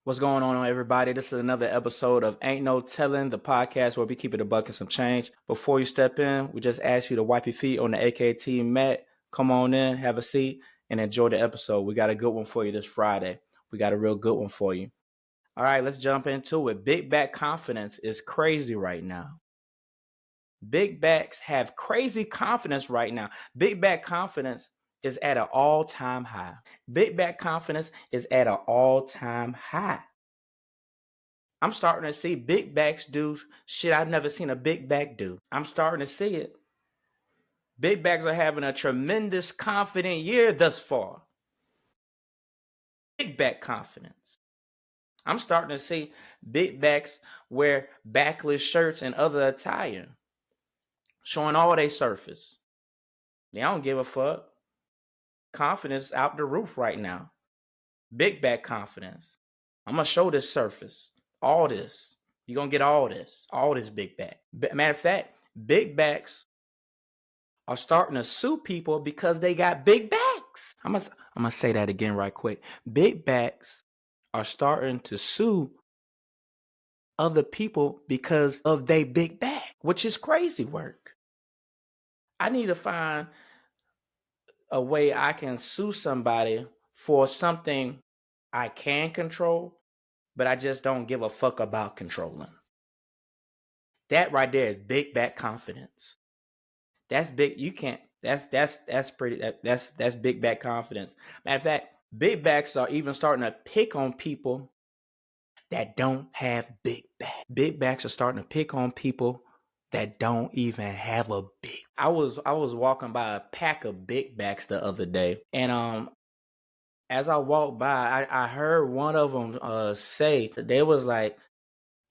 What's going on, everybody? This is another episode of Ain't No Telling, the podcast where we keep it a buck and some change. Before you step in, we just ask you to wipe your feet on the AKT mat. Come on in, have a seat, and enjoy the episode. We got a good one for you this Friday. We got a real good one for you. All right, let's jump into it. Big back confidence is crazy right now. Big backs have crazy confidence right now. Big back confidence is at an all-time high. Big back confidence is at an all-time high. I'm starting to see big backs do shit I've never seen a big back do. I'm starting to see it. Big backs are having a tremendous confident year thus far. Big back confidence. I'm starting to see big backs wear backless shirts and other attire, showing all their surface. They don't give a fuck. Confidence out the roof right now. Big back confidence. I'm gonna show this surface. All this. You're gonna get all this big back. Matter of fact, big backs are starting to sue people because they got big backs. I'm gonna say that again right quick. Big backs are starting to sue other people because of their big back, which is crazy work. I need to find a way I can sue somebody for something I can control, but I just don't give a fuck about controlling. That right there is big back confidence. That's big. You can't. That's pretty. That's big back confidence. Matter of fact, big backs are even starting to pick on people that don't have big back. Big backs are starting to pick on people that don't even have a big. I was walking by a pack of big backs the other day, and as I walked by, I heard one of them say that they was like,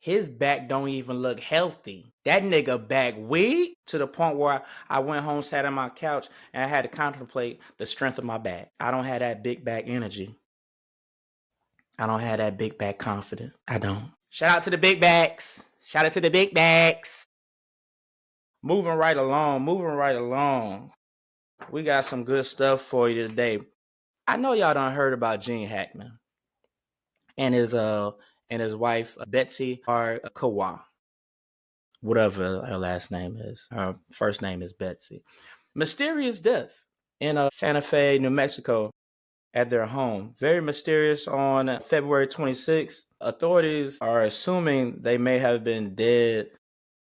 his back don't even look healthy. That nigga back weak to the point where I went home, sat on my couch, and I had to contemplate the strength of my back. I don't have that big back energy. I don't have that big back confidence. I don't. Shout out to the big backs. Shout out to the big backs. Moving right along. We got some good stuff for you today. I know y'all done heard about Gene Hackman and his wife Betsy or Kawa, whatever her last name is. Her first name is Betsy. Mysterious death in Santa Fe, New Mexico, at their home. Very mysterious. On February 26th, authorities are assuming they may have been dead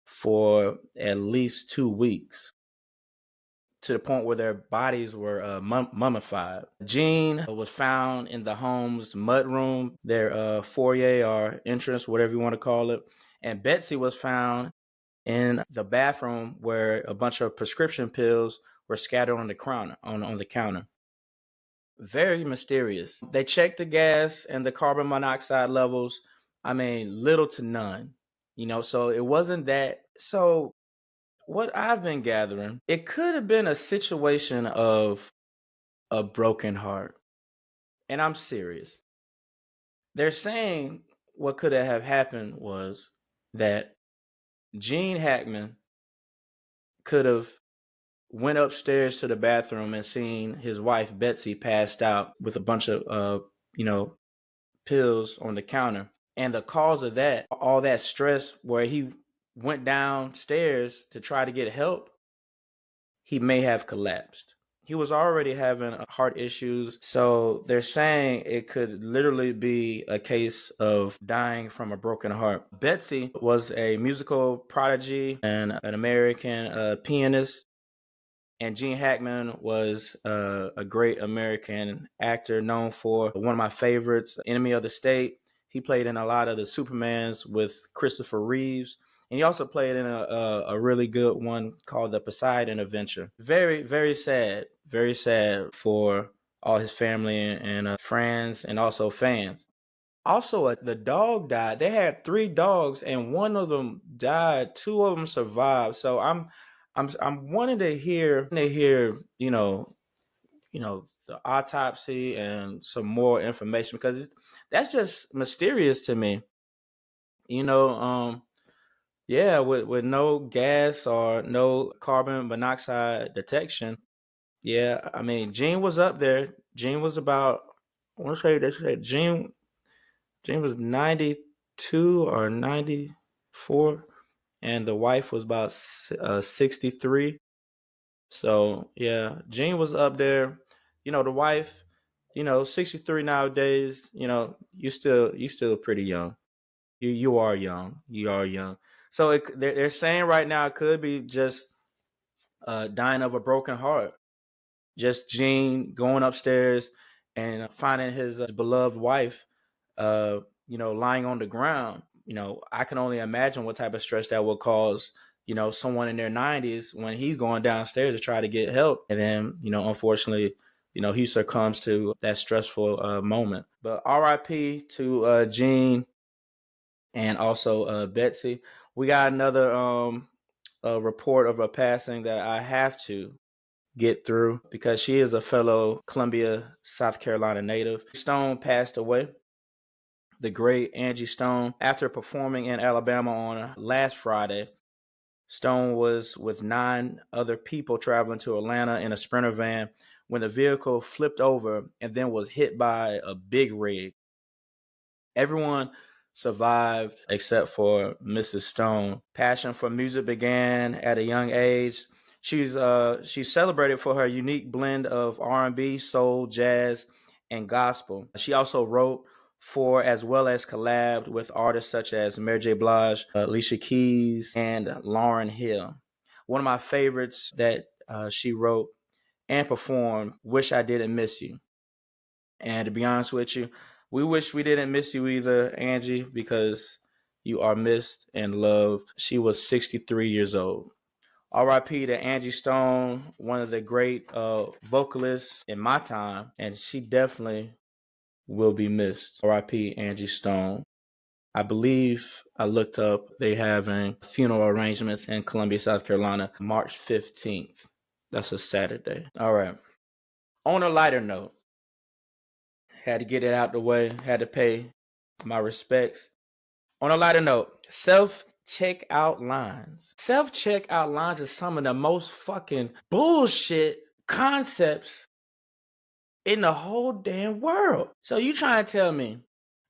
for at least 2 weeks, to the point where their bodies were mummified. Gene was found in the home's mudroom, their foyer or entrance, whatever you want to call it. And Betsy was found in the bathroom where a bunch of prescription pills were scattered on the counter. Very mysterious. They checked the gas and the carbon monoxide levels. I mean, little to none. So it wasn't that. So what I've been gathering, it could have been a situation of a broken heart. And I'm serious. They're saying what could have happened was that Gene Hackman could have went upstairs to the bathroom and seen his wife Betsy passed out with a bunch of pills on the counter. And the cause of that, all that stress where he went downstairs to try to get help, he may have collapsed. He was already having heart issues. So they're saying it could literally be a case of dying from a broken heart. Betsy was a musical prodigy and an American pianist. And Gene Hackman was a great American actor known for one of my favorites, Enemy of the State. He played in a lot of the Supermans with Christopher Reeves. And he also played in a really good one called The Poseidon Adventure. Very, very sad for all his family and friends and also fans. Also, the dog died. They had 3 dogs, and one of them died. 2 of them survived. So I'm wanting to hear the autopsy and some more information, because that's just mysterious to me. Yeah, with no gas or no carbon monoxide detection. Yeah, I mean, Gene was up there. Gene was about, I want to say they said Gene Gene was 92 or 94, and the wife was about 63. So yeah, Gene was up there. The wife, 63 nowadays. You still pretty young. You are young. You are young. So they're saying right now it could be just dying of a broken heart. Just Gene going upstairs and finding his beloved wife, lying on the ground. I can only imagine what type of stress that would cause, someone in their 90s when he's going downstairs to try to get help. And then, unfortunately, he succumbs to that stressful moment. But RIP to Gene and also Betsy. We got another report of a passing that I have to get through because she is a fellow Columbia, South Carolina native. Stone passed away. The great Angie Stone, after performing in Alabama on last Friday. Stone was with 9 other people traveling to Atlanta in a Sprinter van when the vehicle flipped over and then was hit by a big rig. Everyone survived except for Mrs. Stone. Passion for music began at a young age. She's celebrated for her unique blend of R&B, soul, jazz, and gospel. She also wrote for as well as collabed with artists such as Mary J. Blige, Alicia Keys, and Lauryn Hill. One of my favorites that she wrote and performed, "Wish I Didn't Miss You." And to be honest with you, we wish we didn't miss you either, Angie, because you are missed and loved. She was 63 years old. RIP to Angie Stone, one of the great vocalists in my time, and she definitely will be missed. RIP Angie Stone. I believe I looked up, they having funeral arrangements in Columbia, South Carolina, March 15th. That's a Saturday. All right. On a lighter note, had to get it out the way, had to pay my respects. On a lighter note, self-checkout lines. Self-checkout lines is some of the most fucking bullshit concepts in the whole damn world. So you trying to tell me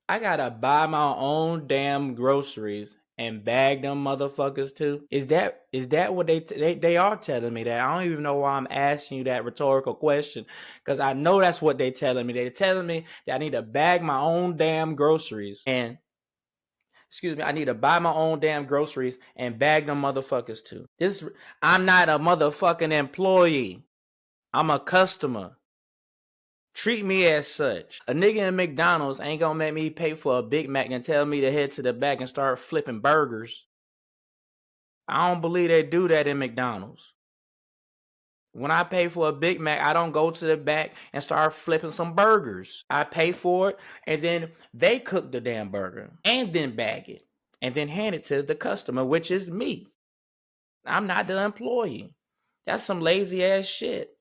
I gotta buy my own damn groceries and bag them motherfuckers too? Is that what they are telling me that? I don't even know why I'm asking you that rhetorical question, because I know that's what they telling me. They're telling me that I need to bag my own damn groceries and I need to buy my own damn groceries and bag them motherfuckers too. I'm not a motherfucking employee. I'm a customer. Treat me as such. A nigga in McDonald's ain't gonna make me pay for a Big Mac and tell me to head to the back and start flipping burgers. I don't believe they do that in McDonald's. When I pay for a Big Mac, I don't go to the back and start flipping some burgers. I pay for it, and then they cook the damn burger and then bag it and then hand it to the customer, which is me. I'm not the employee. That's some lazy ass shit.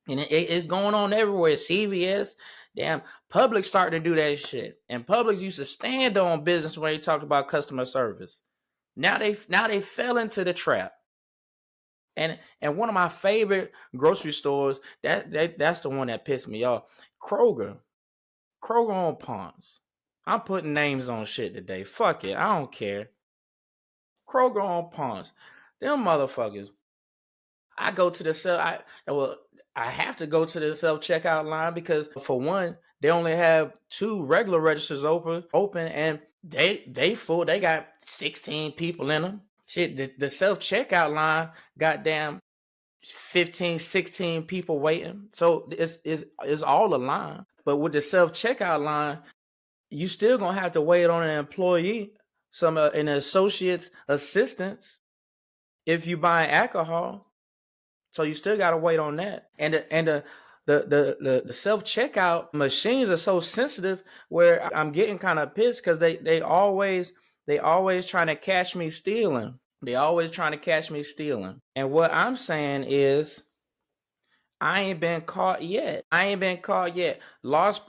And it's going on everywhere. CVS, damn, Publix starting to do that shit. And Publix used to stand on business when they talked about customer service. Now they fell into the trap. And one of my favorite grocery stores, that's the one that pissed me off. Kroger on Ponce. I'm putting names on shit today. Fuck it, I don't care. Kroger on Ponce. Them motherfuckers. I go to the I have to go to the self checkout line because for one, they only have 2 regular registers open, and they full. They got 16 people in them. Shit, the self checkout line, goddamn, 15, 16 people waiting. So it's all a line. But with the self checkout line, you still gonna have to wait on an employee, an associate's assistants, if you buy alcohol. So you still gotta wait on that. And the self checkout machines are so sensitive where I'm getting kind of pissed because they always trying to catch me stealing. They always trying to catch me stealing. And what I'm saying is, I ain't been caught yet. Loss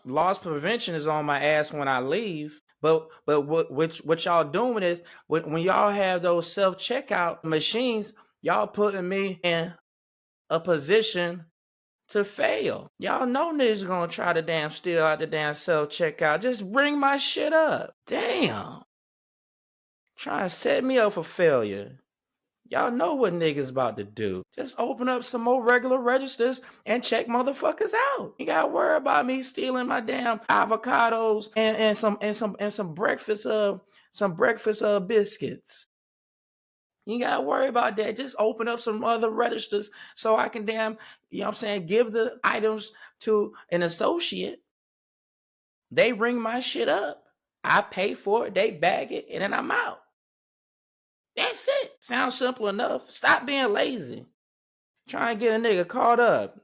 prevention is on my ass when I leave. But what y'all doing is when y'all have those self checkout machines, y'all putting me in a position to fail. Y'all know niggas gonna try to damn steal out the damn self checkout. Just bring my shit up. Damn. Trying to set me up for failure. Y'all know what niggas about to do. Just open up some more regular registers and check motherfuckers out. You gotta worry about me stealing my damn avocados and some breakfast biscuits. You gotta worry about that. Just open up some other registers so I can damn, you know what I'm saying, give the items to an associate. They ring my shit up. I pay for it, they bag it, and then I'm out. That's it. Sounds simple enough. Stop being lazy. Try and get a nigga caught up.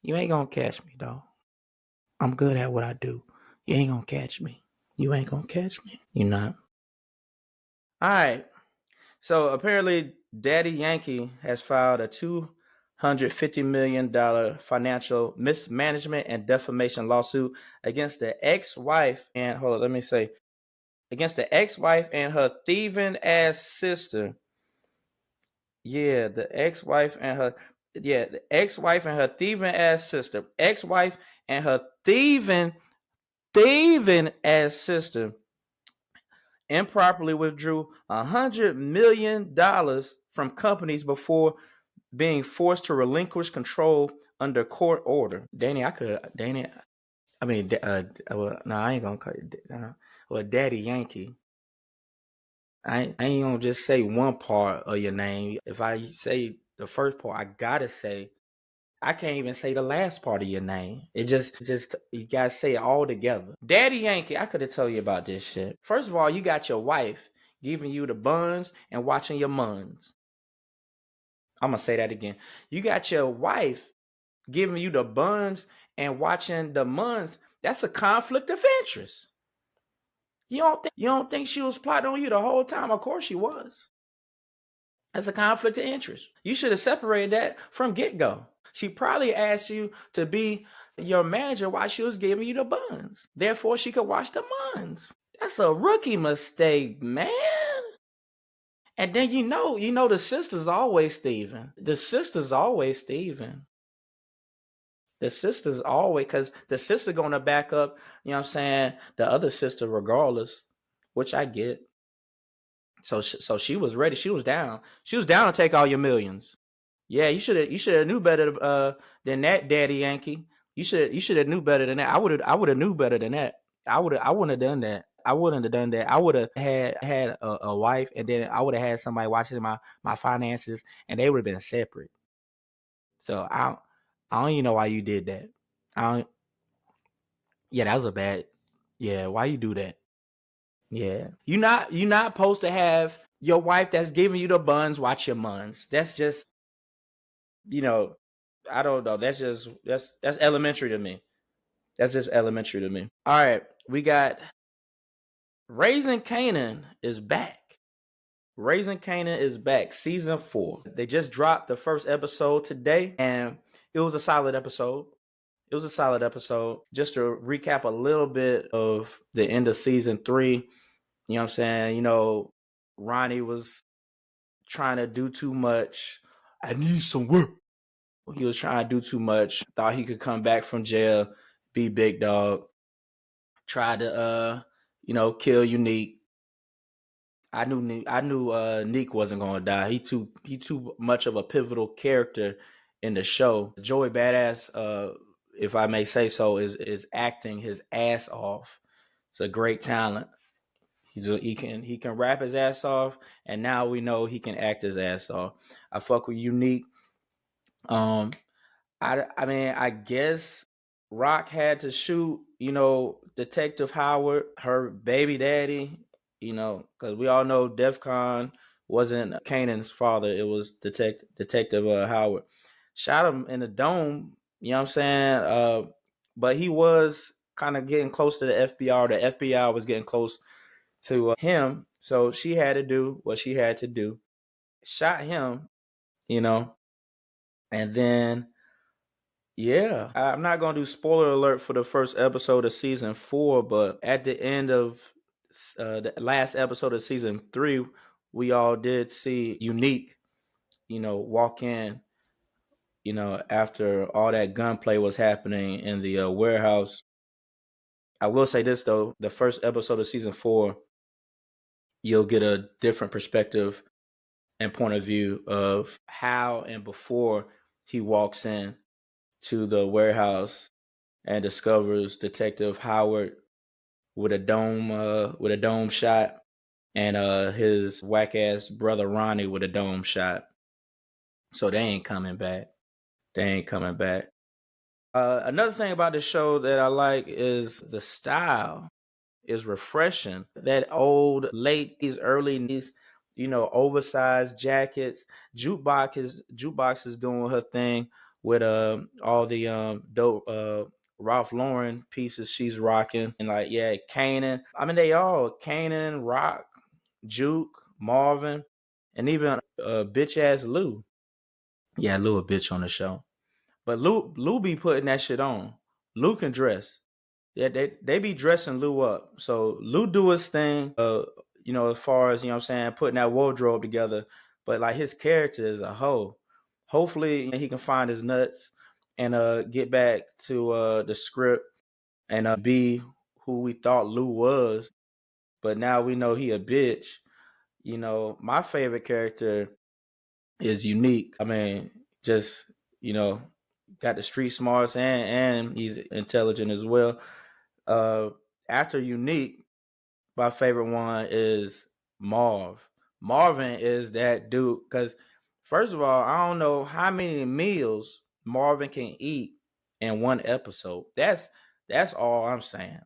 You ain't gonna catch me, though. I'm good at what I do. You ain't gonna catch me. You ain't gonna catch me. You not. All right. So apparently, Daddy Yankee has filed a $250 million financial mismanagement and defamation lawsuit against the ex-wife and her thieving ass sister. Yeah, the ex-wife and her thieving ass sister. Ex-wife and her thieving ass sister improperly withdrew $100 million from companies before being forced to relinquish control under court order. Danny, I ain't gonna call you Daddy Yankee. I ain't gonna just say one part of your name. If I say the first part, I can't even say the last part of your name. It just you gotta say it all together. Daddy Yankee, I could have told you about this shit. First of all, you got your wife giving you the buns and watching your muns. I'm gonna say that again. You got your wife giving you the buns and watching the muns. That's a conflict of interest. You don't think she was plotting on you the whole time? Of course she was. That's a conflict of interest. You should have separated that from get-go. She probably asked you to be your manager while she was giving you the buns. Therefore, she could watch the muns. That's a rookie mistake, man. And then you know the sister's always thieving. The sister's always, because the sister gonna back up, you know what I'm saying, the other sister regardless, which I get. So she was ready. She was down. She was down to take all your millions. Yeah, you should have knew better than that, Daddy Yankee. You should have knew better than that. I would have knew better than that. I wouldn't have done that. I wouldn't have done that. I would have had a wife, and then I would have had somebody watching my finances, and they would have been separate. So I don't even know why you did that. Yeah, that was a bad. Yeah, why you do that? Yeah, you not supposed to have your wife that's giving you the buns watch your muns. That's just, I don't know. That's elementary to me. That's just elementary to me. All right, we got Raising Canaan is back. Raising Canaan is back, season 4. They just dropped the first episode today, and it was a solid episode. Just to recap a little bit of the end of season 3, you know what I'm saying? Ronnie was trying to do too much. I need some work. He was trying to do too much. Thought he could come back from jail, be big dog. Tried to, kill Unique. I knew Neek wasn't gonna die. He too much of a pivotal character in the show. Joey Badass, if I may say so, is acting his ass off. It's a great talent. He can rap his ass off, and now we know he can act his ass off. I fuck with Unique. I mean, I guess Rock had to shoot, Detective Howard, her baby daddy, because we all know DEFCON wasn't Kanan's father. It was Detective Howard. Shot him in the dome, you know what I'm saying? But he was kind of getting close to the FBI. The FBI was getting close to him. So she had to do what she had to do. Shot him, and then yeah, I'm not gonna do spoiler alert for the first episode of season 4, but at the end of the last episode of season 3, we all did see Unique, walk in after all that gunplay was happening in the warehouse. I will say this though: the first episode of season 4, you'll get a different perspective and point of view of how and before he walks in to the warehouse and discovers Detective Howard with a dome shot, and his whack ass brother Ronnie with a dome shot. So they ain't coming back. They ain't coming back. Another thing about the show that I like is the style is refreshing. That old late early oversized jackets. Jukebox is doing her thing with all the dope Ralph Lauren pieces she's rocking. And like, yeah, Kanan. I mean, they all Kanan, Rock, Juke, Marvin, and even bitch ass Lou. Yeah, Lou a bitch on the show. But Lou be putting that shit on. Lou can dress. Yeah, they be dressing Lou up. So Lou do his thing, as far as, what I'm saying, putting that wardrobe together. But like his character is a hoe. Hopefully he can find his nuts and get back to the script and be who we thought Lou was. But now we know he a bitch. My favorite character is Unique. I mean, just, you know, got the street smarts and he's intelligent as well. Uh, After Unique, my favorite one is Marv. Marvin is that dude because, first of all, I don't know how many meals Marvin can eat in one episode. That's all I'm saying.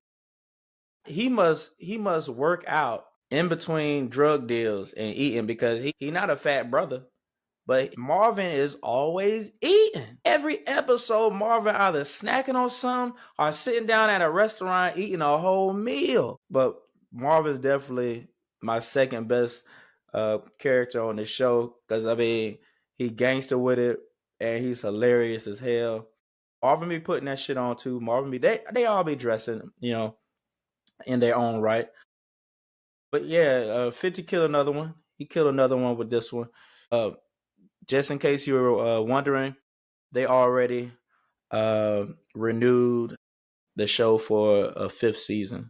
He must work out in between drug deals and eating because he not a fat brother. But Marvin is always eating. Every episode, Marvin either snacking on something or sitting down at a restaurant eating a whole meal. But Marvin's definitely my second best character on the show because, I mean, he gangster with it and he's hilarious as hell. Marvin be putting that shit on too. Marvin be they all be dressing, in their own right. But yeah, 50 killed another one. He killed another one with this one. Just in case you were wondering, they already renewed the show for a 5th season.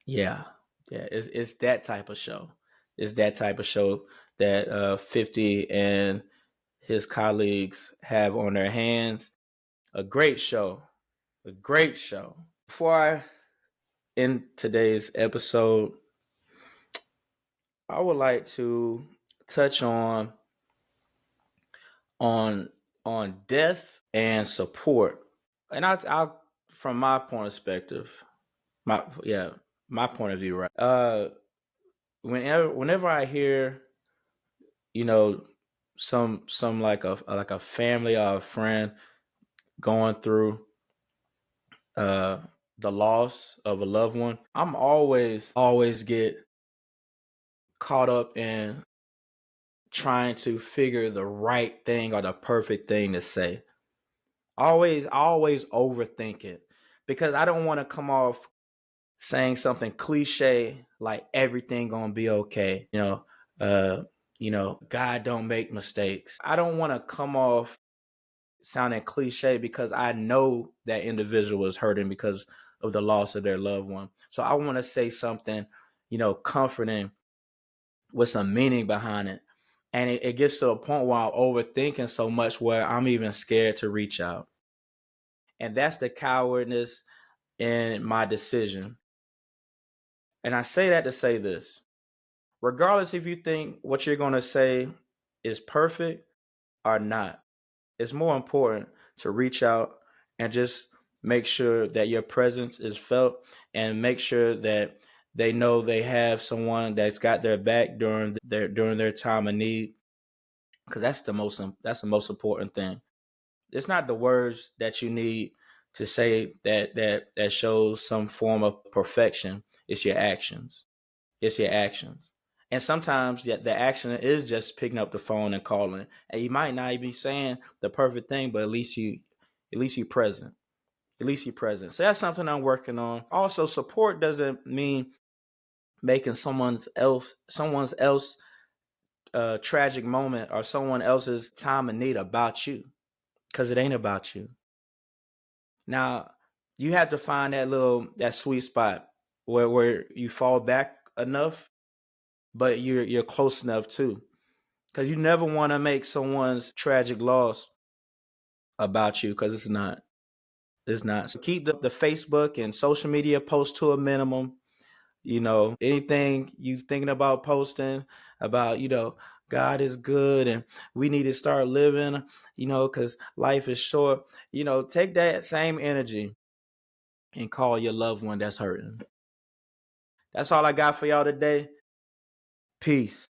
Yeah, yeah, it's that type of show. It's that type of show that 50 and his colleagues have on their hands. A great show. A great show. Before I end today's episode, I would like to touch on on death and support. And I'll from my point of perspective, my point of view, right? Whenever I hear, you know, some like a family or a friend going through uh the loss of a loved one, I'm always get caught up in trying to figure the right thing or the perfect thing to say. Always overthink it because I don't want to come off saying something cliche like everything gonna be okay. God don't make mistakes. I don't want to come off sounding cliche because I know that individual is hurting because of the loss of their loved one. So I want to say something, comforting with some meaning behind it. And it gets to a point where I'm overthinking so much where I'm even scared to reach out. And that's the cowardness in my decision. And I say that to say this: regardless if you think what you're going to say is perfect or not, it's more important to reach out and just make sure that your presence is felt and make sure that they know they have someone that's got their back during their time of need, because that's the most important thing. It's not the words that you need to say that shows some form of perfection. It's your actions. It's your actions. And sometimes the action is just picking up the phone and calling. And you might not be saying the perfect thing, but at least you present. At least you present. So that's something I'm working on. Also, support doesn't mean making someone's else tragic moment or someone else's time of need about you, because it ain't about you. Now, you have to find that sweet spot where you fall back enough, but you're close enough too, because you never want to make someone's tragic loss about you, because it's not. It's not. So keep the Facebook and social media posts to a minimum. Anything you thinking about posting about, God is good and we need to start living, because life is short. Take that same energy and call your loved one that's hurting. That's all I got for y'all today. Peace.